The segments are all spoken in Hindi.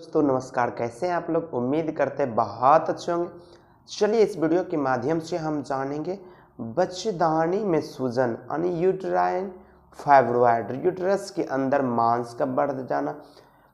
दोस्तों नमस्कार, कैसे हैं आप लोग। उम्मीद करते हैं बहुत अच्छे होंगे। चलिए इस वीडियो के माध्यम से हम जानेंगे बच्चेदानी में सूजन यानी यूट्राइन फाइब्रॉइड, यूट्रस के अंदर मांस का बढ़ जाना,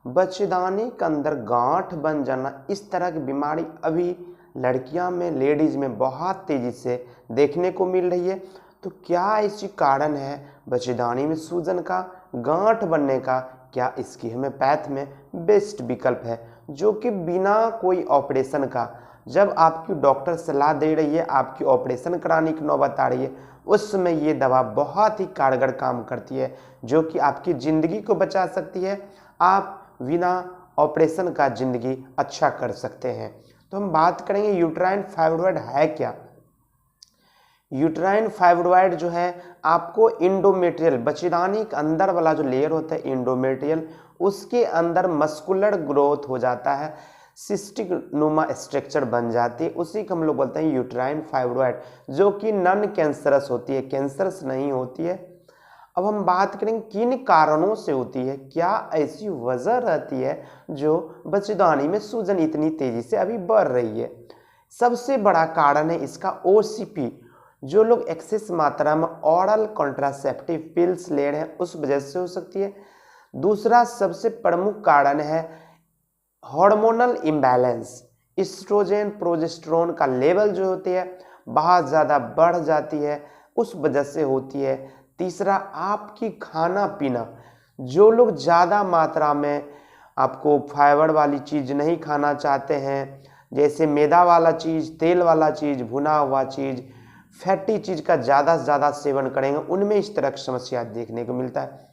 बच्चेदानी के अंदर गांठ बन जाना, इस तरह की बीमारी अभी लड़कियां में, लेडीज में बहुत तेजी से देखने को मिल रही है। तो क्या इसी कारण है बच्चेदानी में सूजन का, गांठ बनने का? क्या इसकी होम्योपैथ में बेस्ट विकल्प है जो कि बिना कोई ऑपरेशन का, जब आपकी डॉक्टर सलाह दे रही है, आपकी ऑपरेशन कराने की नौबत आ रही है, उस समय ये दवा बहुत ही कारगर काम करती है जो कि आपकी ज़िंदगी को बचा सकती है। आप बिना ऑपरेशन का ज़िंदगी अच्छा कर सकते हैं। तो हम बात करेंगे यूट्राइन फाइब्रॉइड है क्या। यूट्राइन फाइब्रॉइड जो है आपको इंडोमेट्रियल, बच्चेदानी के अंदर वाला जो लेयर होता है इंडोमेट्रियल, उसके अंदर मस्कुलर ग्रोथ हो जाता है, सिस्टिक नुमा स्ट्रक्चर बन जाती है, उसी को हम लोग बोलते हैं यूट्राइन फाइब्रॉइड, जो कि नॉन कैंसरस होती है, कैंसरस नहीं होती है। अब हम बात करेंगे किन कारणों से होती है, क्या ऐसी वजह रहती है जो बच्चेदानी में सूजन इतनी तेजी से अभी बढ़ रही है। सबसे बड़ा कारण है इसका ओसीपी, जो लोग एक्सेस मात्रा में ऑरल कॉन्ट्रासेप्टिव पिल्स ले रहे हैं उस वजह से हो सकती है। दूसरा सबसे प्रमुख कारण है हार्मोनल इम्बैलेंस, एस्ट्रोजन प्रोजेस्टेरोन का लेवल जो होती है बहुत ज़्यादा बढ़ जाती है, उस वजह से होती है। तीसरा आपकी खाना पीना, जो लोग ज़्यादा मात्रा में आपको फाइबर वाली चीज़ नहीं खाना चाहते हैं, जैसे मैदा वाला चीज़, तेल वाला चीज़, भुना हुआ चीज़, फैटी चीज़ का ज़्यादा से ज़्यादा सेवन करेंगे, उनमें इस तरह की समस्या देखने को मिलता है।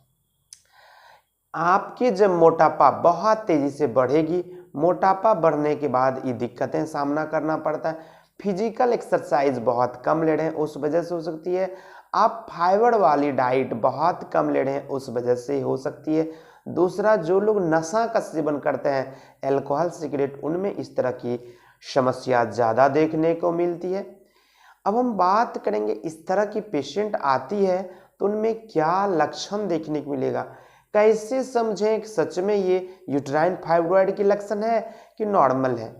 आपकी जब मोटापा बहुत तेज़ी से बढ़ेगी, मोटापा बढ़ने के बाद ये दिक्कतें सामना करना पड़ता है। फिजिकल एक्सरसाइज बहुत कम ले रहे हैं उस वजह से हो सकती है। आप फाइबर वाली डाइट बहुत कम ले रहे हैं उस वजह से हो सकती है। दूसरा, जो लोग नशा का सेवन करते हैं, अल्कोहल, सिगरेट, उनमें इस तरह की समस्या ज़्यादा देखने को मिलती है। अब हम बात करेंगे इस तरह की पेशेंट आती है तो उनमें क्या लक्षण देखने को मिलेगा, कैसे समझें कि सच में ये यूट्राइन फाइब्रॉइड के लक्षण है कि नॉर्मल है।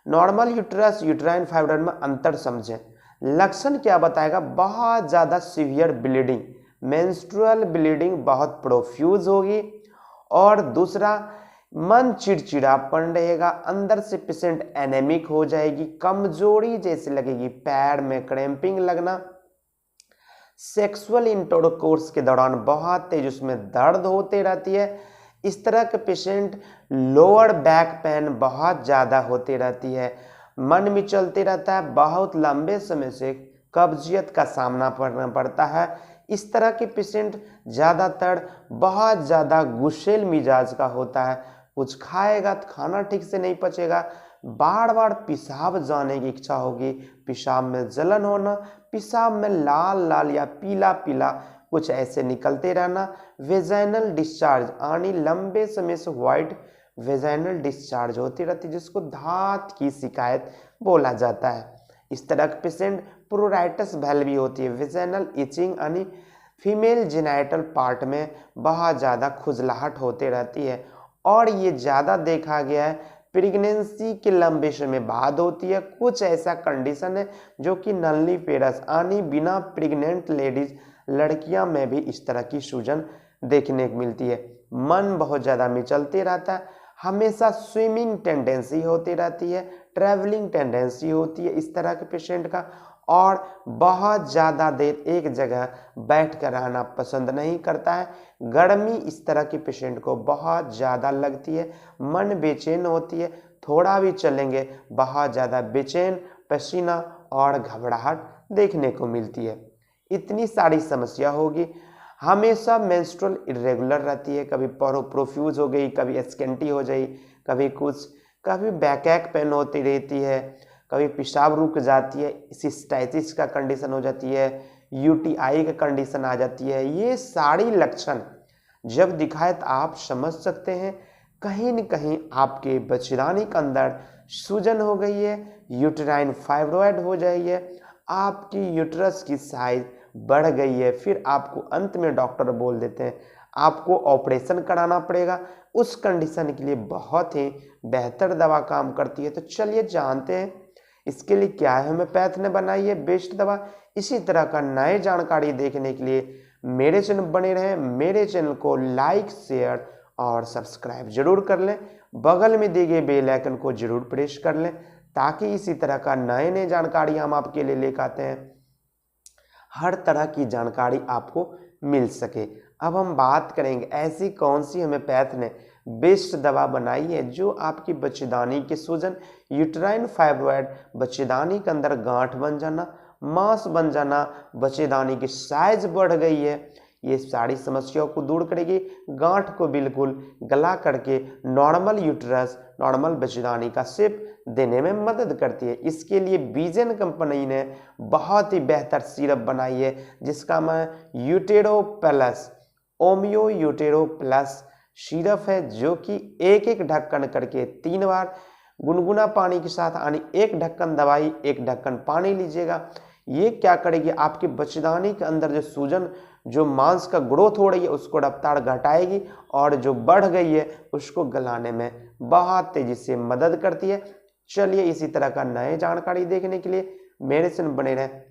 नॉर्मल यूट्रस, यूट्राइन फाइब्रॉइड में अंतर समझें। लक्षण क्या बताएगा, बहुत ज़्यादा सीवियर ब्लीडिंग, मेंस्ट्रुअल ब्लीडिंग बहुत प्रोफ्यूज होगी, और दूसरा मन चिड़चिड़ापन रहेगा, अंदर से पेशेंट एनेमिक हो जाएगी, कमजोरी जैसे लगेगी, पैर में क्रैम्पिंग लगना, सेक्सुअल इंटरकोर्स के दौरान बहुत तेज उसमें दर्द होते रहती है। इस तरह के पेशेंट लोअर बैक पेन बहुत ज़्यादा होती रहती है, मन भी चलते रहता है, बहुत लंबे समय से कब्जियत का सामना करना पड़ता है। इस तरह के पेशेंट ज़्यादातर बहुत ज़्यादा गुस्सेल मिजाज का होता है, कुछ खाएगा तो खाना ठीक से नहीं पचेगा, बार बार पेशाब जाने की इच्छा होगी, पेशाब में जलन होना, पेशाब में लाल लाल या पीला पीला कुछ ऐसे निकलते रहना, वेजाइनल डिस्चार्ज यानी लंबे समय से वाइट वेजाइनल डिस्चार्ज होती रहती है, जिसको धात की शिकायत बोला जाता है। इस तरह के पेशेंट प्रोराइटस भी होती है, वेजाइनल इचिंग यानी फीमेल जेनाइटल पार्ट में बहुत ज़्यादा खुजलाहट होते रहती है, और ये ज़्यादा देखा गया है प्रेगनेंसी के लंबे समय बाद होती है। कुछ ऐसा कंडीशन है जो कि नल्ली पेरस यानी बिना प्रेग्नेंट लेडीज, लड़कियां में भी इस तरह की सूजन देखने को मिलती है। मन बहुत ज़्यादा मिचलते रहता है, हमेशा स्विमिंग टेंडेंसी होती रहती है, ट्रैवलिंग टेंडेंसी होती है इस तरह के पेशेंट का, और बहुत ज़्यादा देर एक जगह बैठ कर रहना पसंद नहीं करता है। गर्मी इस तरह के पेशेंट को बहुत ज़्यादा लगती है, मन बेचैन होती है, थोड़ा भी चलेंगे बहुत ज़्यादा बेचैन, पसीना और घबराहट देखने को मिलती है। इतनी सारी समस्या होगी। हमेशा मेंस्ट्रुअल इरेगुलर रहती है, कभी प्रोफ्यूज हो गई, कभी स्कैंटी हो गई, कभी कुछ, कभी बैकैक पेन होती रहती है, कभी पेशाब रुक जाती है, सिस्टाइटिस का कंडीशन हो जाती है, यूटीआई का कंडीशन आ जाती है। ये सारी लक्षण जब दिखाए तो आप समझ सकते हैं कहीं न कहीं आपके बच्चेदानी के अंदर सूजन हो गई है, यूट्राइन फाइब्रॉइड हो जाई है, आपकी यूट्रस की साइज बढ़ गई है। फिर आपको अंत में डॉक्टर बोल देते हैं आपको ऑपरेशन कराना पड़ेगा, उस कंडीशन के लिए बहुत ही बेहतर दवा काम करती है। तो चलिए जानते हैं इसके लिए क्या है होम्योपैथ ने बनाई है बेस्ट दवा। इसी तरह का नए जानकारी देखने के लिए मेरे चैनल बने रहें। मेरे चैनल को लाइक शेयर और सब्सक्राइब जरूर कर लें। बगल में दिए गए बेल आइकन को जरूर प्रेस कर लें ताकि इसी तरह का नए नए जानकारी हम आपके लिए लेकर आते हैं, हर तरह की जानकारी आपको मिल सके। अब हम बात करेंगे ऐसी कौन सी होम्योपैथ ने बेस्ट दवा बनाई है जो आपकी बच्चेदानी के सूजन, यूट्राइन फाइब्रॉइड, बच्चेदानी के अंदर गांठ बन जाना, मांस बन जाना, बच्चेदानी की साइज बढ़ गई है, ये सारी समस्याओं को दूर करेगी। गांठ को बिल्कुल गला करके नॉर्मल यूट्रस, नॉर्मल बच्चेदानी का शेप देने में मदद करती है। इसके लिए बीजेन कंपनी ने बहुत ही बेहतर सिरप बनाई है जिसका नाम यूटेरो प्लस, ओमियो यूटेरो प्लस सिरप है, जो कि एक एक ढक्कन करके 3 बार गुनगुना पानी के साथ यानी एक ढक्कन दवाई एक ढक्कन पानी लीजिएगा। ये क्या करेगी, आपकी बच्चेदानी के अंदर जो सूजन, जो मांस का ग्रोथ हो रही है उसको रफ्तार घटाएगी और जो बढ़ गई है उसको गलाने में बहुत तेजी से मदद करती है। चलिए इसी तरह का नए जानकारी देखने के लिए मेरे से बने रहें।